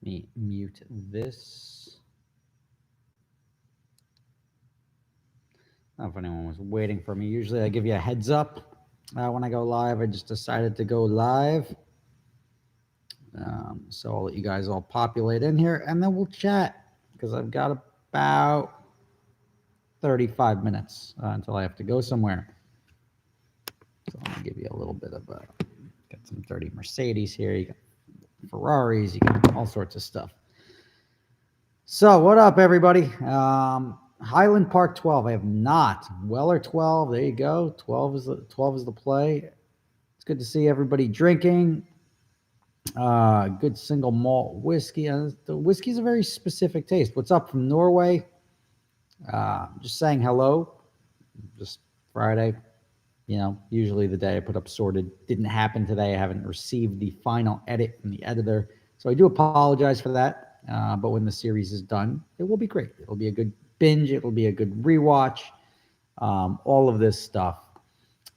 me mute this. I don't know if anyone was waiting for me. Usually I give you a heads up when I go live. I just decided to go live. So I'll let you guys all populate in here and then we'll chat because I've got about 35 minutes until I have to go somewhere. So I'm going to give you a little bit of got some dirty Mercedes here. You got Ferraris, you got all sorts of stuff. So what up, everybody? Highland Park 12. I have not. Weller 12. There you go. 12 is the play. It's good to see everybody drinking. Good single malt whiskey. The whiskey is a very specific taste. What's up from Norway? Just saying hello. Just Friday. You know, usually the day I put up sorted. Didn't happen today. I haven't received the final edit from the editor. So I do apologize for that. But when the series is done, it will be great. It'll be a good binge. It'll be a good rewatch. All of this stuff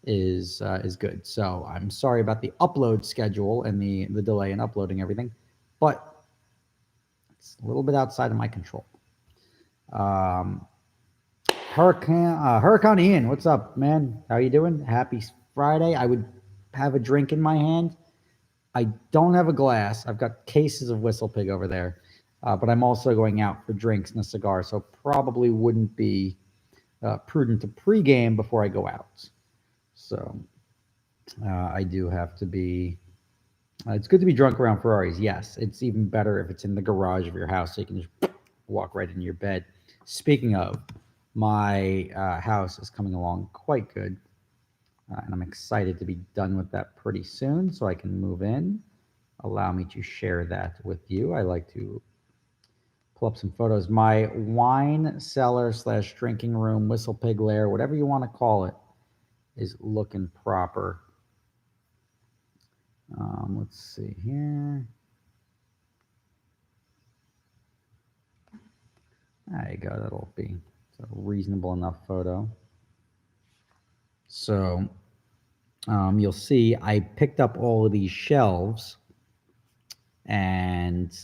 is good. So I'm sorry about the upload schedule and the delay in uploading everything, but it's a little bit outside of my control. Hurricane Ian, what's up, man? How you doing? Happy Friday. I would have a drink in my hand. I don't have a glass. I've got cases of Whistle Pig over there, but I'm also going out for drinks and a cigar, so probably wouldn't be prudent to pregame before I go out. So I do have to be. It's good to be drunk around Ferraris. Yes, it's even better if it's in the garage of your house, so you can just walk right into your bed. Speaking of, my house is coming along quite good, and I'm excited to be done with that pretty soon, so I can move in. Allow me to share that with you. I like to pull up some photos. My wine cellar / drinking room, Whistle Pig lair, whatever you want to call it, is looking proper. Let's see here. There you go. That'll be a reasonable enough photo. So you'll see I picked up all of these shelves, and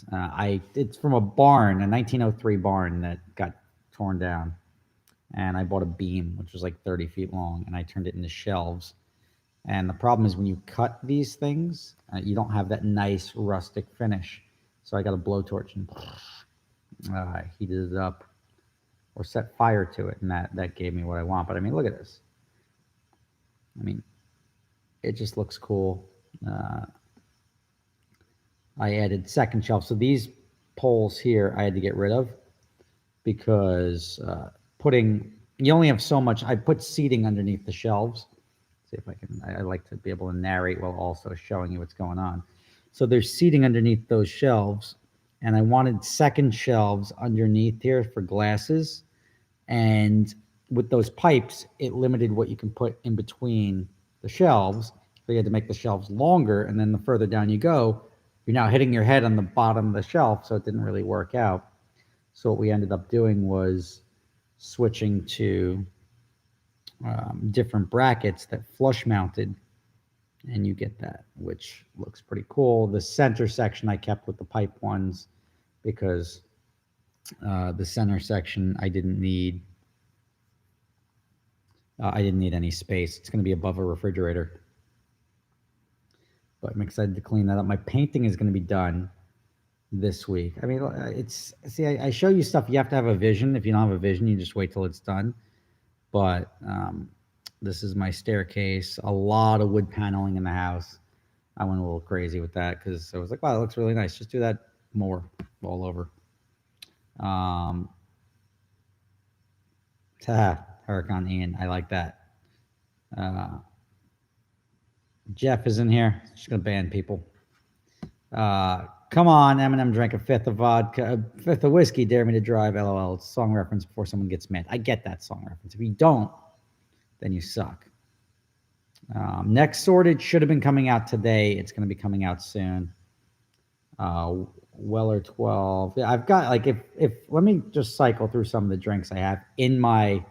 it's from a barn, a 1903 barn that got torn down. And I bought a beam, which was like 30 feet long, and I turned it into shelves. And the problem is when you cut these things, you don't have that nice rustic finish. So I got a blowtorch and heated it up or set fire to it, and that gave me what I want. But I mean, look at this. I mean, it just looks cool. I added second shelf. So these poles here I had to get rid of because you only have so much. I put seating underneath the shelves. See if I can. I like to be able to narrate while also showing you what's going on. So there's seating underneath those shelves, and I wanted second shelves underneath here for glasses. And with those pipes, it limited what you can put in between the shelves. So you had to make the shelves longer, and then the further down you go, you're now hitting your head on the bottom of the shelf, so it didn't really work out. So what we ended up doing was switching to different brackets that flush mounted, and you get that, which looks pretty cool. The center section I kept with the pipe ones because the center section I didn't need any space. It's going to be above a refrigerator, but I'm excited to clean that up. My painting is going to be done this week. I mean, I show you stuff. You have to have a vision. If you don't have a vision, you just wait till it's done. But this is my staircase. A lot of wood paneling in the house. I went a little crazy with that because I was like, wow, that looks really nice. Just do that more all over. Hurricane Ian. I like that. Jeff is in here. Just going to ban people. Come on, Eminem drank a fifth of vodka, a fifth of whiskey, dare me to drive, LOL. It's a song reference before someone gets mad. I get that song reference. If you don't, then you suck. Next sorted should have been coming out today. It's going to be coming out soon. Weller 12. Yeah, I've got like if let me just cycle through some of the drinks I have in my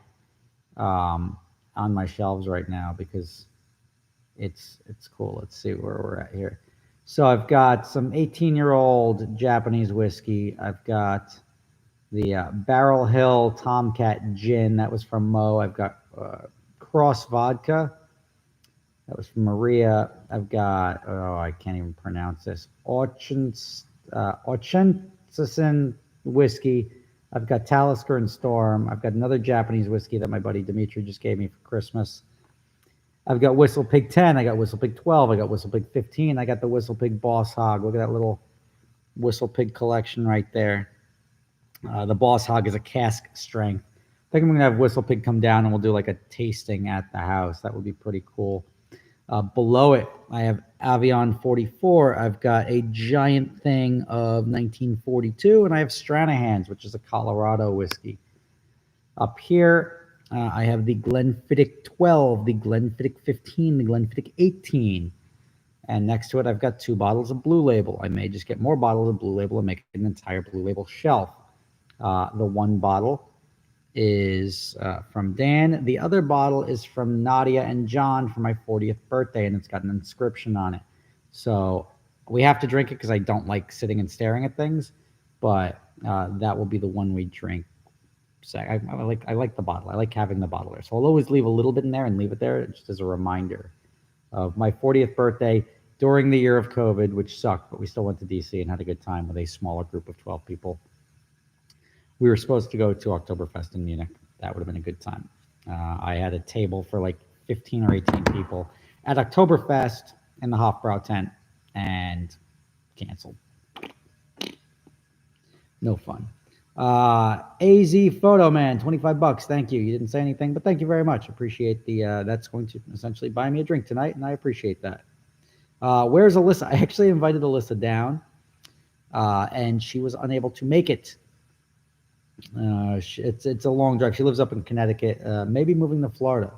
on my shelves right now because it's cool. Let's see where we're at here. So I've got some 18-year-old Japanese whiskey. I've got the Barrel Hill Tomcat Gin. That was from Mo. I've got Cross Vodka. That was from Maria. I've got, oh, I can't even pronounce this. Auchenticin whiskey. I've got Talisker and Storm. I've got another Japanese whiskey that my buddy Dimitri just gave me for Christmas. I've got Whistle Pig 10. I got Whistle Pig 12. I got Whistle Pig 15. I got the Whistle Pig Boss Hog. Look at that little Whistle Pig collection right there. The Boss Hog is a cask strength. I think I'm going to have Whistle Pig come down and we'll do like a tasting at the house. That would be pretty cool. Below it, I have Avion 44. I've got a giant thing of 1942, and I have Stranahan's, which is a Colorado whiskey. Up here, I have the Glenfiddich 12, the Glenfiddich 15, the Glenfiddich 18. And next to it, I've got 2 bottles of Blue Label. I may just get more bottles of Blue Label and make an entire Blue Label shelf. The one bottle is from Dan. The other bottle is from Nadia and John for my 40th birthday, and it's got an inscription on it. So we have to drink it because I don't like sitting and staring at things, but that will be the one we drink. So I like the bottle. I like having the bottle there. So I'll always leave a little bit in there and leave it there just as a reminder of my 40th birthday during the year of COVID, which sucked, but we still went to DC and had a good time with a smaller group of 12 people. We were supposed to go to Oktoberfest in Munich. That would have been a good time. I had a table for like 15 or 18 people at Oktoberfest in the Hofbrau tent and canceled. No fun. AZ Photo Man, $25. Thank you. You didn't say anything, but thank you very much. Appreciate the, that's going to essentially buy me a drink tonight, and I appreciate that. Where's Alyssa? I actually invited Alyssa down, and she was unable to make it. It's a long drive. She lives up in Connecticut, maybe moving to Florida.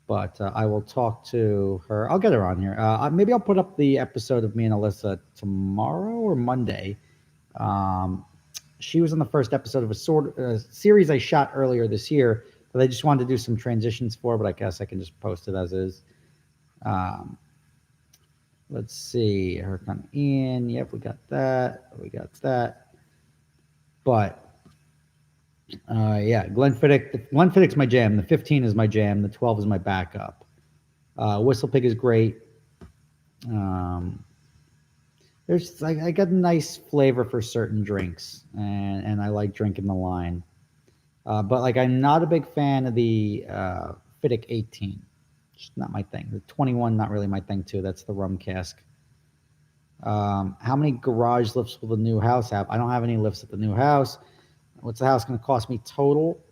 But I will talk to her. I'll get her on here. Maybe I'll put up the episode of me and Alyssa tomorrow or Monday. She was on the first episode of a series I shot earlier this year, but I just wanted to do some transitions for, but I guess I can just post it as is. Let's see. Her coming in. Yep, we got that. We got that. But yeah, Glenfiddich's my jam. The 15 is my jam. The 12 is my backup. Whistle Pig is great. There's I got a nice flavor for certain drinks, and I like drinking the line. But like I'm not a big fan of the Fiddick 18. Just not my thing. The 21, not really my thing too. That's the rum cask. How many garage lifts will the new house have? I don't have any lifts at the new house. What's the house going to cost me total?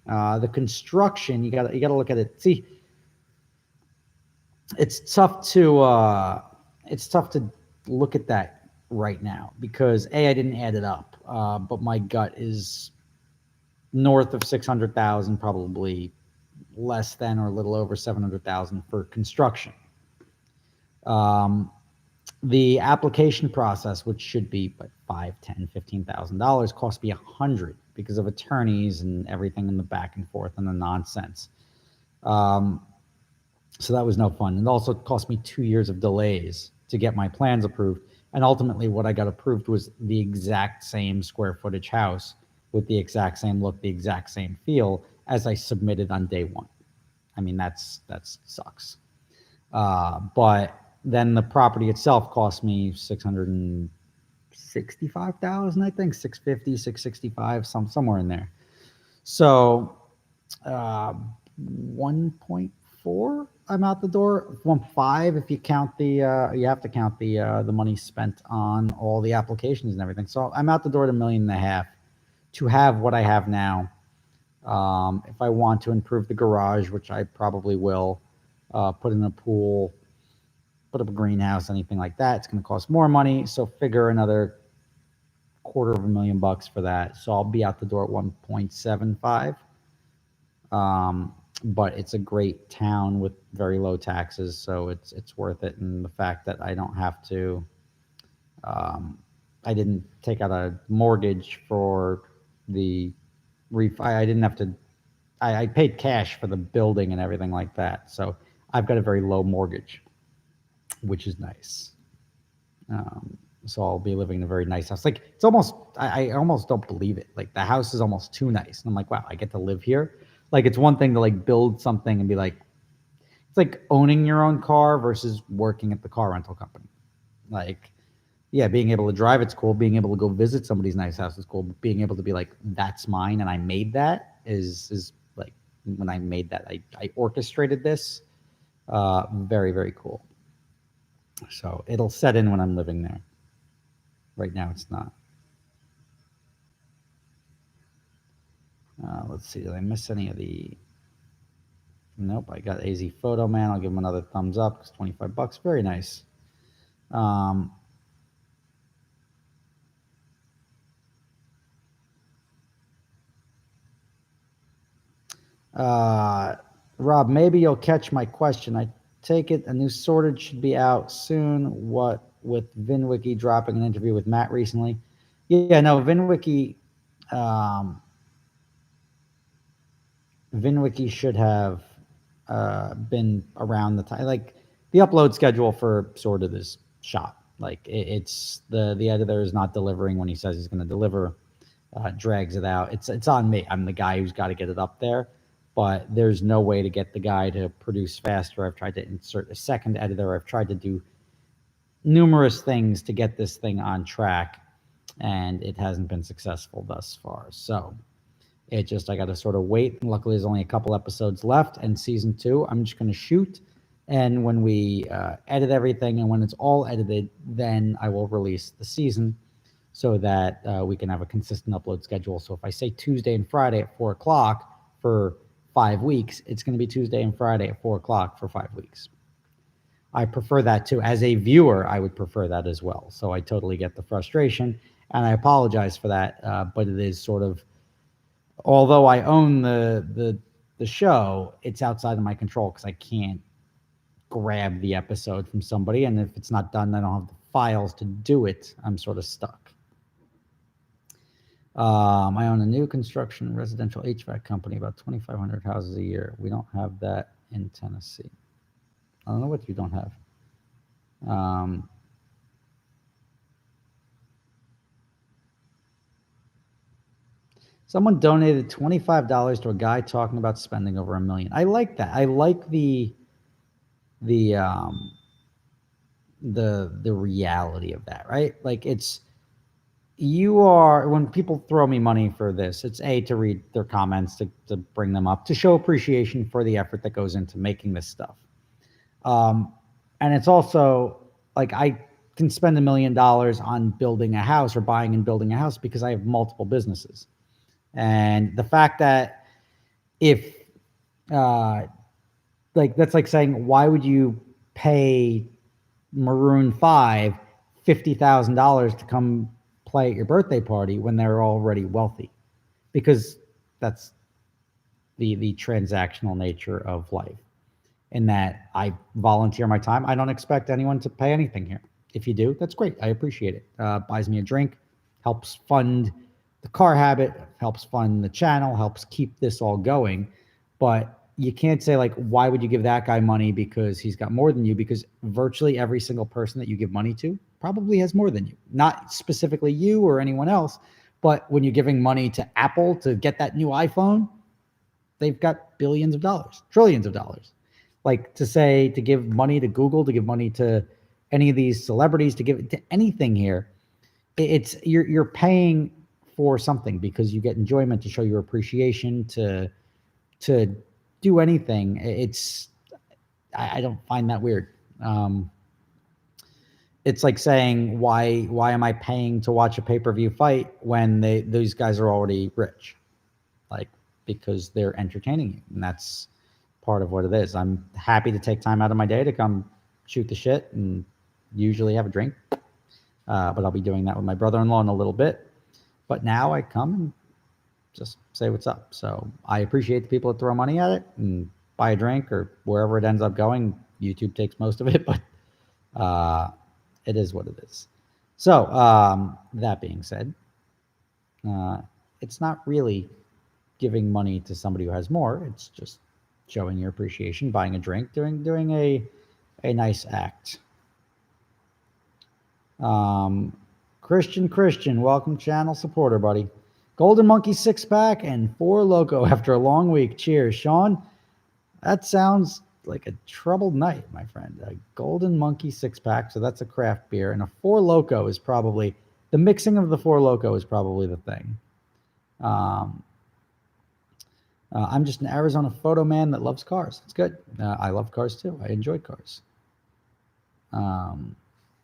The construction, you got to look at it. See, it's tough to look at that right now because I didn't add it up, but my gut is north of 600,000, probably less than or a little over 700,000 for construction. The application process, which should be $5,000, $10,000, $15,000, cost me $100 because of attorneys and everything in the back and forth and the nonsense. So that was no fun. It also cost me 2 years of delays to get my plans approved. And ultimately, what I got approved was the exact same square footage house with the exact same look, the exact same feel as I submitted on day one. I mean, that sucks. But then the property itself cost me $665,000, I think, $650,000, $665,000, somewhere in there. So 1.4, I'm out the door. 1.5 if you count the you have to count the money spent on all the applications and everything. So I'm out the door at $1.5 million to have what I have now. If I want to improve the garage, which I probably will, put in a pool, put up a greenhouse, anything like that, it's going to cost more money. So figure another $250,000 for that. So I'll be out the door at 1.75. But it's a great town with very low taxes, so it's worth it. And the fact that I don't have to, I didn't take out a mortgage for the refi. I didn't have to. I paid cash for the building and everything like that. So I've got a very low mortgage, which is nice. So I'll be living in a very nice house. Like it's almost, I almost don't believe it. Like the house is almost too nice. And I'm like, wow, I get to live here. Like it's one thing to like build something and be like, it's like owning your own car versus working at the car rental company. Like, yeah, being able to drive, it's cool. Being able to go visit somebody's nice house is cool. But being able to be like, that's mine and I made that is like when I made that, I orchestrated this. Very, very cool. So it'll set in when I'm living there. Right now, it's not. Let's see. Did I miss any of the? Nope. I got AZ Photo Man. I'll give him another thumbs up because 25 bucks. Very nice. Um, Rob, maybe you'll catch my question. I take it a new sorted should be out soon. What with VinWiki dropping an interview with Matt recently? Yeah, no, VinWiki. Um, VinWiki should have been around the time. Like the upload schedule for Sorted is shot. Like it's the editor is not delivering when he says he's going to deliver. Drags it out. It's on me. I'm the guy who's got to get it up there. But there's no way to get the guy to produce faster. I've tried to insert a second editor. I've tried to do numerous things to get this thing on track, and it hasn't been successful thus far. So it just, I got to sort of wait. Luckily, there's only a couple episodes left, and season 2, I'm just going to shoot. And when we edit everything, and when it's all edited, then I will release the season so that we can have a consistent upload schedule. So if I say Tuesday and Friday at 4 o'clock for 5 weeks, it's going to be Tuesday and Friday at 4 o'clock for 5 weeks. I prefer that too. As a viewer, I would prefer that as well. So I totally get the frustration, and I apologize for that. But it is sort of, although I own the show, it's outside of my control because I can't grab the episode from somebody, and if it's not done, I don't have the files to do it. I'm sort of stuck. I own a new construction residential HVAC company, about 2,500 houses a year. We don't have that in Tennessee. I don't know what you don't have. Someone donated $25 to a guy talking about spending over $1 million. I like that. I like the reality of that, right? Like it's, you are, when people throw me money for this, it's A, to read their comments, to bring them up, to show appreciation for the effort that goes into making this stuff. And it's also like I can spend $1 million on building a house or buying and building a house because I have multiple businesses. And the fact that if like that's like saying, why would you pay Maroon 5 $50,000 to come play at your birthday party when they're already wealthy? Because that's the transactional nature of life, in that I volunteer my time. I don't expect anyone to pay anything here. If you do, that's great. I appreciate it. Buys me a drink, helps fund the car habit, helps fund the channel, helps keep this all going. But you can't say like, why would you give that guy money because he's got more than you? Because virtually every single person that you give money to probably has more than you. Not specifically you or anyone else, but when you're giving money to Apple to get that new iPhone, they've got billions of dollars, trillions of dollars. Like to say, to give money to Google, to give money to any of these celebrities, to give it to anything here, it's you're paying for something because you get enjoyment, to show your appreciation, to do anything. It's, I don't find that weird. It's like saying, why am I paying to watch a pay-per-view fight when these guys are already rich? Like, because they're entertaining you, and that's part of what it is. I'm happy to take time out of my day to come shoot the shit and usually have a drink. But I'll be doing that with my brother-in-law in a little bit. But now I come and just say what's up. So I appreciate the people that throw money at it and buy a drink or wherever it ends up going. YouTube takes most of it, but it is what it is. So that being said, it's not really giving money to somebody who has more. It's just showing your appreciation, buying a drink, doing a nice act. Christian, welcome channel supporter, buddy. Golden Monkey 6-pack and 4 Loco after a long week. Cheers, Sean. That sounds like a troubled night, my friend. A Golden Monkey 6-pack, so that's a craft beer, and a 4 Loco is probably the mixing of the 4 Loco is probably the thing. I'm just an Arizona photo man that loves cars. It's good. I love cars too. I enjoy cars.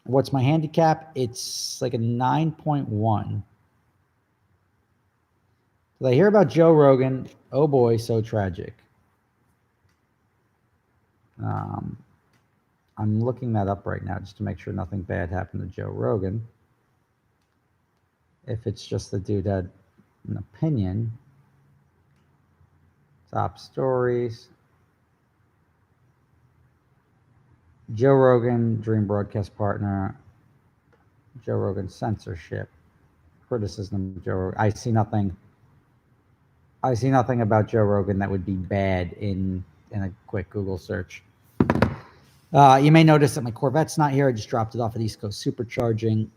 What's my handicap? It's like a 9.1. Did I hear about Joe Rogan? Oh boy, so tragic. I'm looking that up right now just to make sure nothing bad happened to Joe Rogan. If it's just the dude had an opinion. Top stories. Joe Rogan, dream broadcast partner. Joe Rogan censorship. Criticism of Joe Rogan. I see nothing about Joe Rogan that would be bad in a quick Google search. You may notice that my Corvette's not here. I just dropped it off at East Coast Supercharging.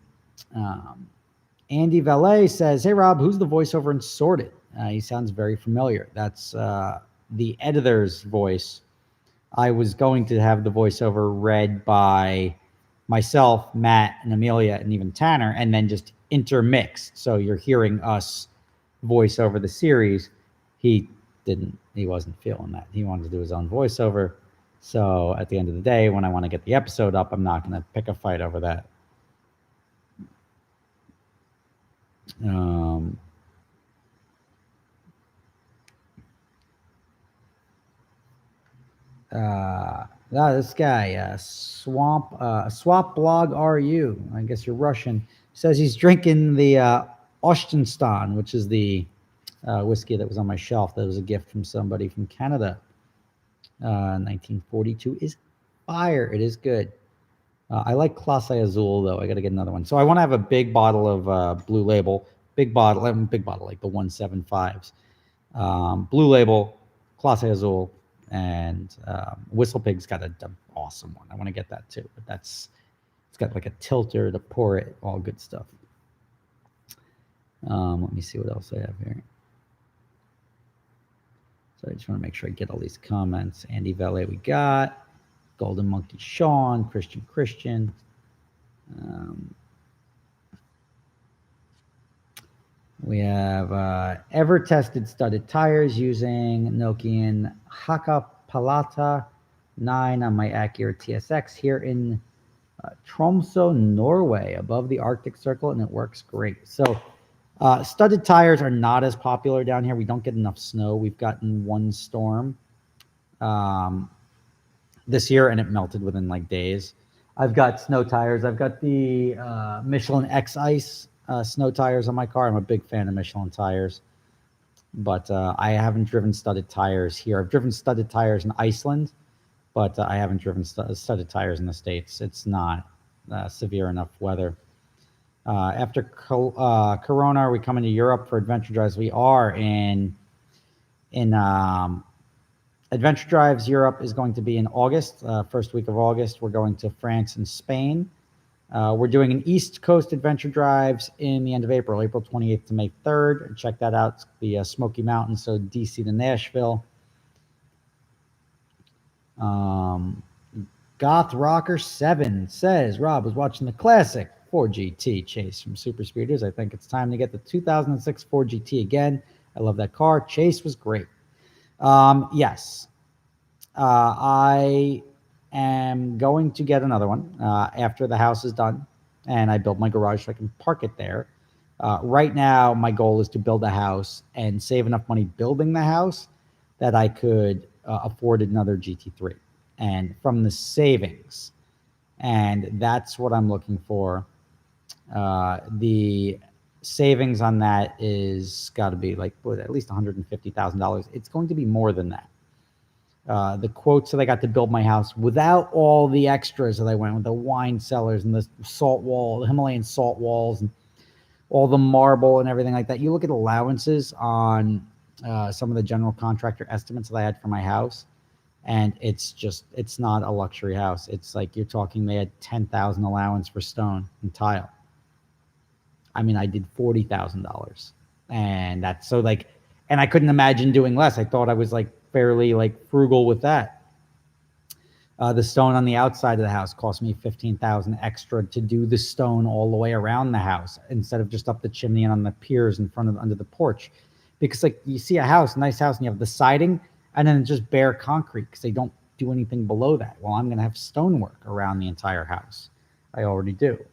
Andy Valet says, hey, Rob, who's the voiceover in Sorted? He sounds very familiar. That's the editor's voice. I was going to have the voiceover read by myself, Matt, and Amelia, and even Tanner, and then just intermixed. So you're hearing us voice over the series. He wasn't feeling that. He wanted to do his own voiceover. So at the end of the day, when I want to get the episode up, I'm not going to pick a fight over that. This guy, Swap Blog RU, I guess you're Russian, says he's drinking the Ostenstein, which is the whiskey that was on my shelf. That was a gift from somebody from Canada. 1942 is fire. It is good. I like Clase Azul, though. I got to get another one. So I want to have a big bottle of Blue Label. Big bottle, like the 175s. Blue Label, Clase Azul, and Whistle Pig's got an awesome one. I want to get that too. But it's got like a tilter to pour it. All good stuff. Let me see what else I have here. So I just want to make sure I get all these comments. Andy Valet we got. Golden Monkey Sean. Christian. We have ever tested studded tires using Nokian Hakapalata 9 on my Acura TSX here in Tromsø, Norway, above the Arctic Circle, and it works great. So studded tires are not as popular down here. We don't get enough snow. We've gotten one storm this year, and it melted within like days. I've got snow tires. I've got the Michelin X Ice snow tires on my car. I'm a big fan of Michelin tires, but I haven't driven studded tires here. I've driven studded tires in Iceland, but I haven't driven studded tires in the States. It's not severe enough weather. After Corona, are we coming to Europe for adventure drives? We are in Adventure Drives Europe is going to be in August, first week of August. We're going to France and Spain. We're doing an East Coast Adventure Drives in the end of April, April 28th to May 3rd. Check that out. It's the Smoky Mountains, so DC to Nashville. Goth Rocker 7 says, Rob was watching the classic 4GT chase from Super Speeders. I think it's time to get the 2006 4GT again. I love that car. Chase was great. Yes. I am going to get another one after the house is done and I build my garage so I can park it there. Right now, my goal is to build a house and save enough money building the house that I could afford another GT3. And from the savings, and that's what I'm looking for. The savings on that is got to be like at least $150,000. It's going to be more than that. The quotes that I got to build my house without all the extras that I went with, the wine cellars and the salt wall, the Himalayan salt walls, and all the marble and everything like that. You look at allowances on some of the general contractor estimates that I had for my house. and it's not a luxury house. It's like you're talking they had 10,000 allowance for stone and tile. I mean, I did $40,000, and that's so like, and I couldn't imagine doing less. I thought I was like fairly like frugal with that. The stone on the outside of the house cost me 15,000 extra to do the stone all the way around the house instead of just up the chimney and on the piers in front of under the porch, because like you see a house, nice house, and you have the siding, and then it's just bare concrete because they don't do anything below that. Well, I'm gonna have stonework around the entire house. I already do.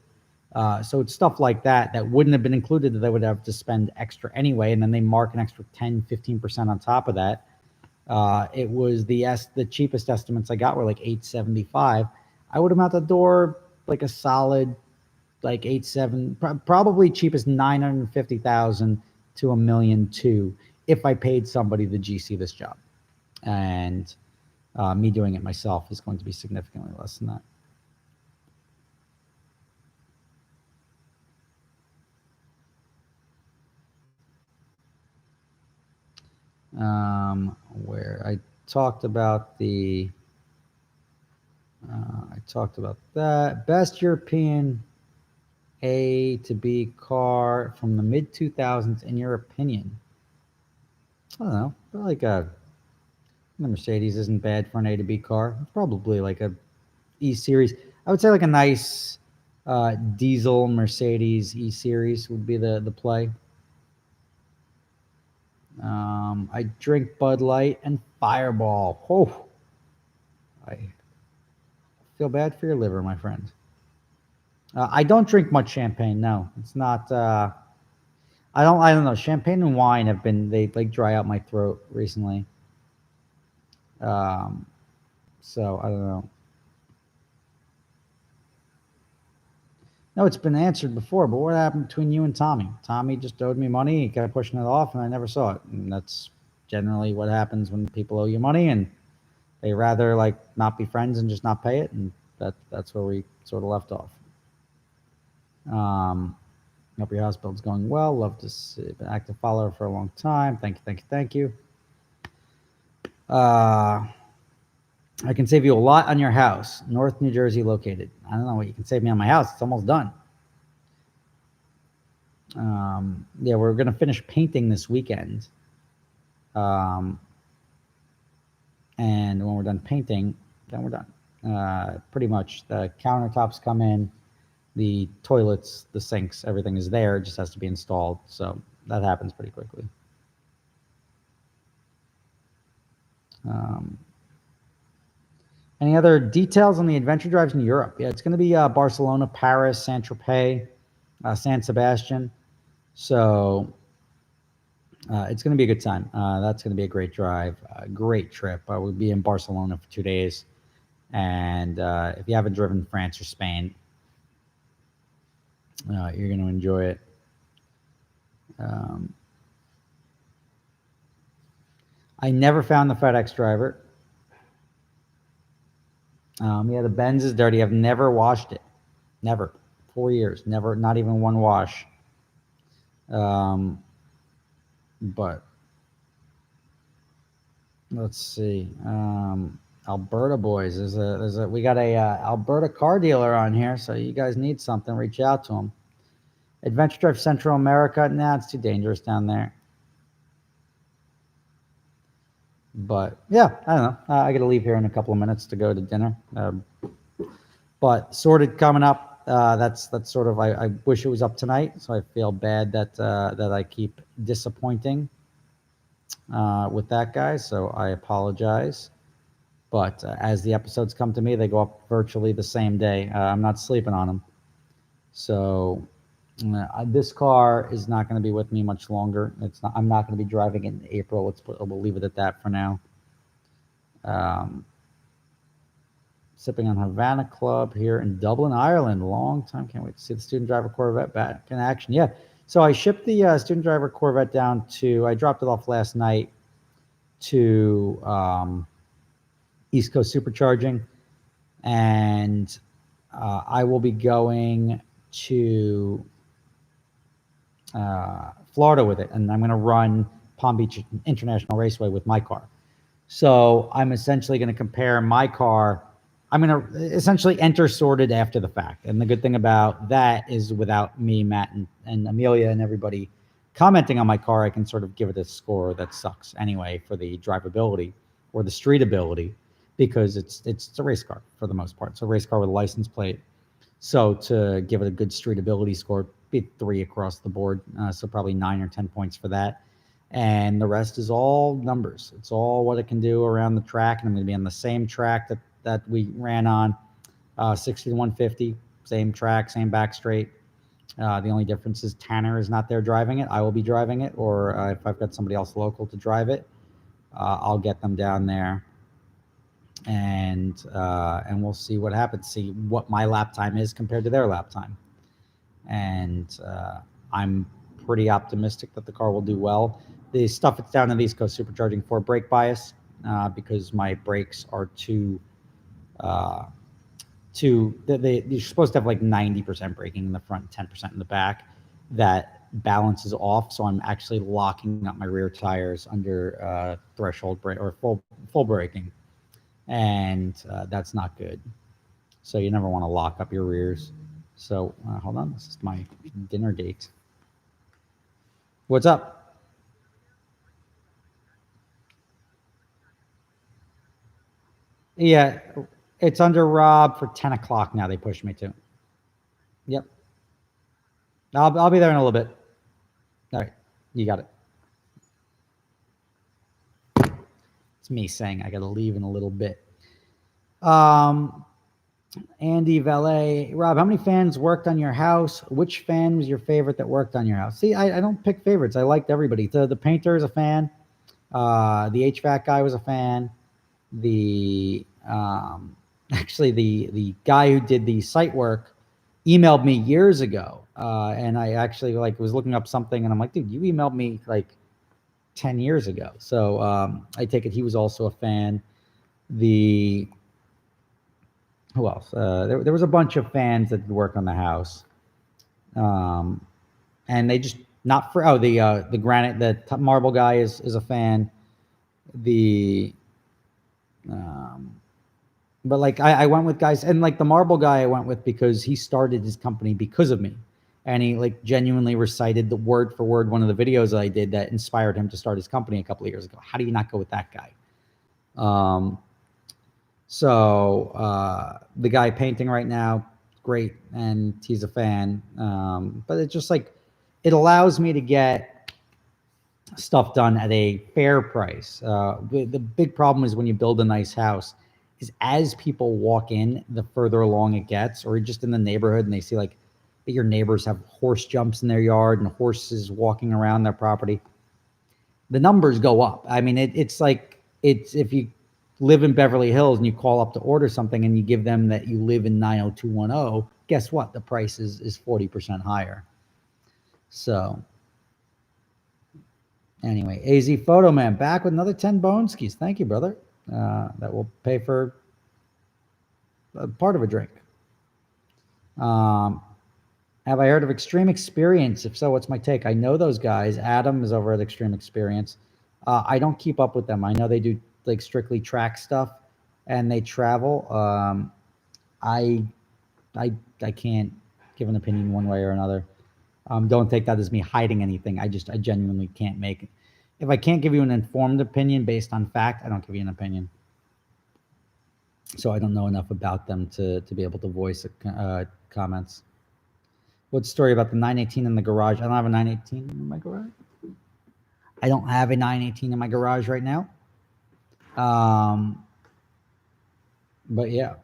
So it's stuff like that that wouldn't have been included that they would have to spend extra anyway, and then they mark an extra 10-15% on top of that. It was the cheapest estimates I got were like 875. I would have out the door like a solid like 87, probably cheapest 950,000 to $1,200,000 if I paid somebody the GC this job, and me doing it myself is going to be significantly less than that. Where I talked about that best European A to B car from the mid 2000s in your opinion. I don't know, like the Mercedes isn't bad for an A to B car. It's probably like a E series. I would say like a nice diesel Mercedes E series would be the play. I drink Bud Light and Fireball. Oh, I feel bad for your liver, my friend. I don't drink much champagne. No, it's not. I don't know. Champagne and wine they like dry out my throat recently. So I don't know. No, it's been answered before, but what happened between you and Tommy? Tommy just owed me money. He kept pushing it off, and I never saw it. And that's generally what happens when people owe you money, and they rather like not be friends and just not pay it. And that's where we sort of left off. Hope your house build's going well. Love to see. Been an active follower for a long time. Thank you. I can save you a lot on your house. North New Jersey located. I don't know what you can save me on my house. It's almost done. Yeah, we're going to finish painting this weekend. And when we're done painting, then we're done. Pretty much the countertops come in, the toilets, the sinks, everything is there. It just has to be installed. So that happens pretty quickly. Any other details on the adventure drives in Europe? Yeah, it's going to be Barcelona, Paris, Saint-Tropez, San Sebastian. So it's going to be a good time. That's going to be a great drive, great trip. We'll be in Barcelona for 2 days. And if you haven't driven France or Spain, you're going to enjoy it. I never found the FedEx driver. Yeah, the Benz is dirty. I've never washed it. Never. 4 years. Never, not even one wash. But let's see. Alberta boys. We got a Alberta car dealer on here, so you guys need something, reach out to them. Adventure Drive Central America. Nah, it's too dangerous down there. But yeah, I don't know. I got to leave here in a couple of minutes to go to dinner. But Sorted coming up. That's sort of. I wish it was up tonight, so I feel bad that I keep disappointing with that guy. So I apologize. But as the episodes come to me, they go up virtually the same day. I'm not sleeping on them. So this car is not going to be with me much longer. I'm not going to be driving it in April. We'll leave it at that for now. Sipping on Havana Club here in Dublin, Ireland. Long time. Can't wait to see the student driver Corvette back in action. Yeah. So I shipped the student driver Corvette down to. I dropped it off last night to East Coast Supercharging, and I will be going to Florida with it, and I'm going to run Palm Beach International Raceway with my car. So I'm essentially going to compare my car. I'm going to essentially enter sorted after the fact. And the good thing about that is without me, Matt, and Amelia and everybody commenting on my car, I can sort of give it a score that sucks anyway for the drivability or the streetability, because it's a race car for the most part. It's a race car with a license plate. So to give it a good streetability score, be 3 across the board. So probably 9 or 10 points for that. And the rest is all numbers. It's all what it can do around the track. And I'm going to be on the same track that we ran on, 60 to 150, same track, same back straight. The only difference is Tanner is not there driving it. I will be driving it, or if I've got somebody else local to drive it, I'll get them down there, and we'll see what happens. See what my lap time is compared to their lap time, and I'm pretty optimistic that the car will do well. The stuff that's down in the East Coast supercharging for brake bias, because my brakes are too. You're supposed to have like 90% braking in the front, 10% in the back. That balances off, so I'm actually locking up my rear tires under threshold brake or full braking, and that's not good. So you never want to lock up your rears. So hold on, this is my dinner date. What's up? Yeah, it's under Rob for 10 o'clock now. They pushed me to. Yep. I'll be there in a little bit. All right, you got it. It's me saying I got to leave in a little bit. Andy Valet, Rob, how many fans worked on your house? Which fan was your favorite that worked on your house? See, I don't pick favorites. I liked everybody. The painter is a fan. The HVAC guy was a fan. The actually the guy who did the site work emailed me years ago, and I actually was looking up something, and I'm like, dude, you emailed me like 10 years ago. So I take it he was also a fan. Who else? There was a bunch of fans that work on the house, and they just not for the granite, the marble guy is a fan. But like I went with guys, and like the marble guy I went with because he started his company because of me, and he like genuinely recited the word for word one of the videos that I did that inspired him to start his company a couple of years ago. How do you not go with that guy? So the guy painting right now, great, and he's a fan. But it's just like it allows me to get stuff done at a fair price. The big problem is when you build a nice house, is as people walk in, the further along it gets, or just in the neighborhood, and they see like that your neighbors have horse jumps in their yard and horses walking around their property, the numbers go up. I mean, it's like if you live in Beverly Hills and you call up to order something and you give them that you live in 90210, guess what? The price is 40% higher. So anyway, AZ Photo Man back with another 10 bone skis. Thank you, brother. That will pay for a part of a drink. Have I heard of Extreme Experience? If so, what's my take? I know those guys. Adam is over at Extreme Experience. I don't keep up with them. I know they do like strictly track stuff, and they travel. I can't give an opinion one way or another. Don't take that as me hiding anything. I genuinely can't make it. If I can't give you an informed opinion based on fact, I don't give you an opinion. So I don't know enough about them to be able to voice comments. What's the story about the 918 in the garage? I don't have a 918 in my garage. I don't have a 918 in my garage right now. But yeah.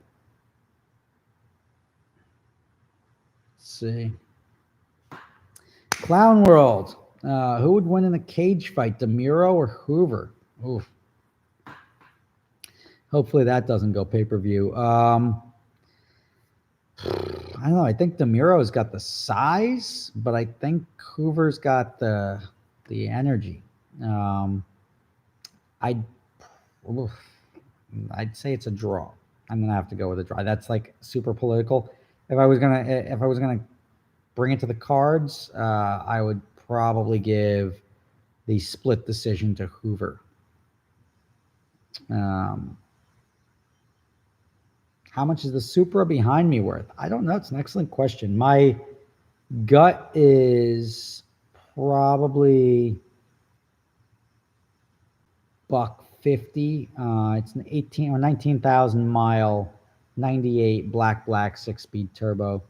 Let's see. Clown World. Who would win in a cage fight, DeMuro or Hoover? Oof. Hopefully that doesn't go pay-per-view. I don't know. I think DeMuro's got the size, but I think Hoover's got the energy. I'd say it's a draw. I'm gonna have to go with a draw. That's like super political. If I was gonna bring it to the cards, I would probably give the split decision to Hoover. Um, how much is the Supra behind me worth? I don't know. It's an excellent question. My gut is probably $150. It's an 18 or 19,000 mile, 98 black 6-speed turbo.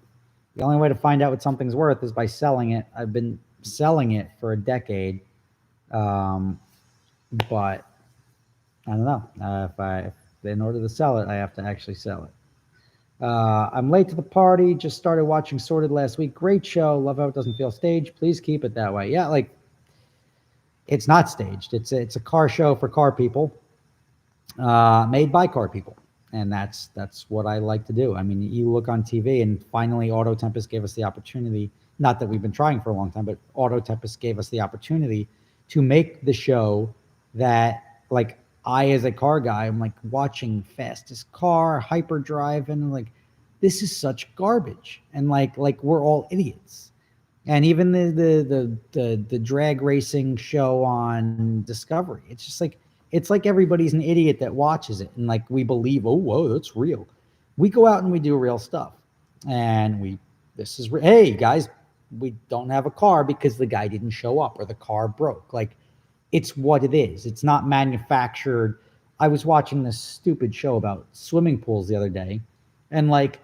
The only way to find out what something's worth is by selling it. I've been selling it for a decade, but I don't know. In order to sell it, I have to actually sell it. I'm late to the party. Just started watching Sorted last week. Great show. Love how it doesn't feel staged. Please keep it that way. Yeah, like it's not staged. It's a car show for car people, made by car people, and that's what I like to do. I mean, you look on TV, and finally, Auto Tempest gave us the opportunity. Not that we've been trying for a long time, but Auto Tempest gave us the opportunity to make the show that, like, I, as a car guy, I'm like watching Fastest Car, Hyperdrive, and like, this is such garbage, and like we're all idiots. And even the drag racing show on Discovery, it's like everybody's an idiot that watches it, and like we believe, oh whoa, that's real. We go out and we do real stuff, and hey guys, we don't have a car because the guy didn't show up or the car broke. Like, it's what it is. It's not manufactured. I was watching this stupid show about swimming pools the other day, and like,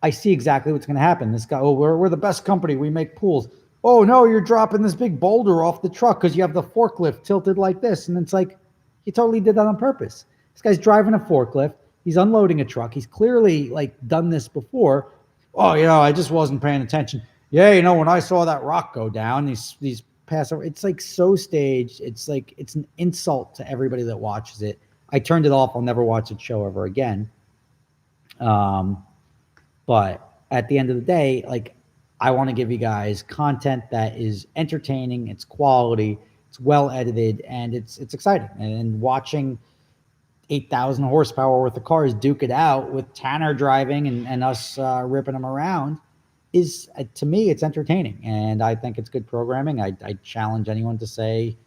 I see exactly what's going to happen. This guy, oh, we're the best company. We make pools. Oh no, you're dropping this big boulder off the truck because you have the forklift tilted like this, and it's like, he totally did that on purpose. This guy's driving a forklift. He's unloading a truck. He's clearly like done this before. Oh, I just wasn't paying attention. Yeah, when I saw that rock go down, these pass over. It's like so staged. It's like it's an insult to everybody that watches it. I turned it off. I'll never watch that show ever again. But at the end of the day, like, I want to give you guys content that is entertaining, it's quality, it's well edited, and it's exciting. And watching 8,000 horsepower worth of cars duke it out with Tanner driving and us ripping them around is, to me, it's entertaining, and I think it's good programming. I challenge anyone to say,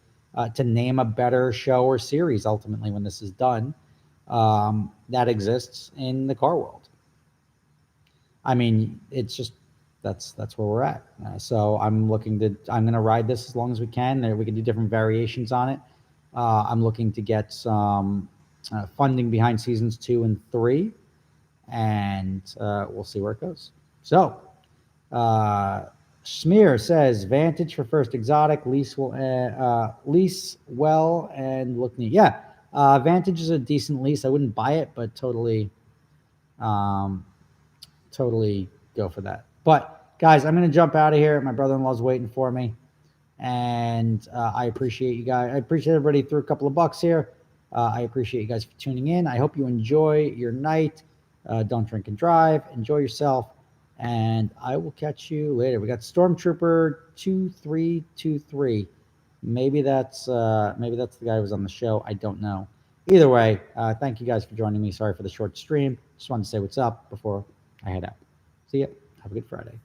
to name a better show or series ultimately when this is done, that exists in the car world. I mean, it's just that's where we're at. So I'm going to ride this as long as we can. We can do different variations on it. I'm looking to get some funding behind seasons 2 and 3, and we'll see where it goes. So Smear says Vantage for first exotic, lease well and look neat. Yeah, Vantage is a decent lease. I wouldn't buy it, but totally go for that. But guys, I'm going to jump out of here. My brother-in-law's waiting for me, and I appreciate you guys. I appreciate everybody threw a couple of bucks here. I appreciate you guys for tuning in. I hope you enjoy your night. Don't drink and drive. Enjoy yourself, and I will catch you later. We got Stormtrooper 2323. Maybe that's the guy who was on the show. I don't know. Either way, thank you guys for joining me. Sorry for the short stream. Just wanted to say what's up before I head out. See ya. Have a good Friday.